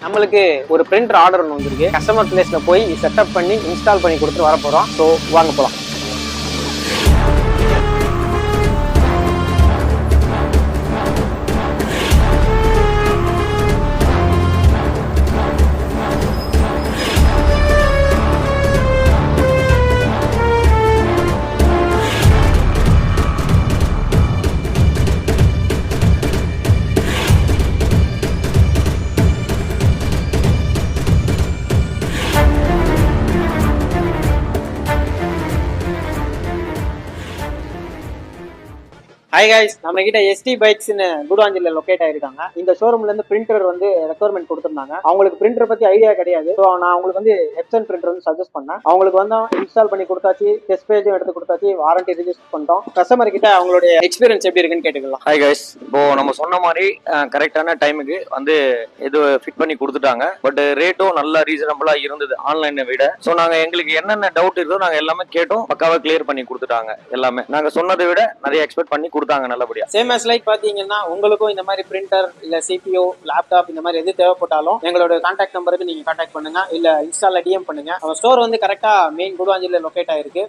நம்மளுக்கு ஒரு printer order ஒன்று வந்திருக்கு. கஸ்டமர் பிளேஸ்ல போய் செட்டப் பண்ணி இன்ஸ்டால் பண்ணி கொடுத்துட்டு வர போறோம். ஸோ வாங்க போலாம். ஹாய் கைஸ், நம்ம கிட்ட எஸ்டி பைக்ஸ்னு குடுவாஞ்சில லொக்கேட் ஆயிருக்காங்க. இந்த ஷோரூம்ல இருந்து பிரிண்டர் வந்து ரெக்யர்மெண்ட் கொடுத்திருந்தாங்க. அவங்களுக்கு பிரிண்டர் பத்தி ஐடியா கிடையாது. ஸோ நான் அவங்களுக்கு வந்து எப்சன் பிரிண்டர் வந்து சஜஸ்ட் பண்ணேன். அவங்களுக்கு வந்து இன்ஸ்டால் பண்ணி கொடுத்தாச்சு, டெஸ்ட் பேஜும் எடுத்து கொடுத்தாச்சு, வாரண்டி ரிஜிஸ்டர் பண்ணிட்டோம். கஸ்டமர் கிட்ட அவங்களுடைய எக்ஸ்பீரியன்ஸ் எப்படி இருக்குன்னு கேட்டுக்கலாம். ஹாய் கைஸ், இப்போ நம்ம சொன்ன மாதிரி கரெக்டான டைமுக்கு வந்து இது ஃபிட் பண்ணி கொடுத்துட்டாங்க. பட் ரேட்டும் நல்லா ரீசனபிளா இருந்தது ஆன்லைனை விட. ஸோ நாங்க எங்களுக்கு என்னென்ன டவுட் இருக்கோ நாங்க எல்லாமே கேட்டோம், பக்காவா கிளியர் பண்ணி கொடுத்துட்டாங்க. எல்லாமே நாங்க சொன்னதை விட நிறைய எக்ஸ்பெக்ட் பண்ணி கொடுத்தாங்க நல்லபடியா. சேம் as லைக் பாத்தீங்கன்னா உங்களுக்கும் இந்த மாதிரி பிரிண்டர் இல்ல சிபிஓ லேப்டாப் இந்த மாதிரி எது தேவைப்பட்டாலும் எங்களோட கான்டாக்ட் நம்பருக்கு நீங்க கான்டாக்ட் பண்ணுங்க, இல்ல இன்ஸ்டால டிஎம் பண்ணுங்க. நம்ம ஸ்டோர் வந்து கரெக்டா மெயின் குடுவாஞ்சில லொக்கேட் ஆயிருக்கு.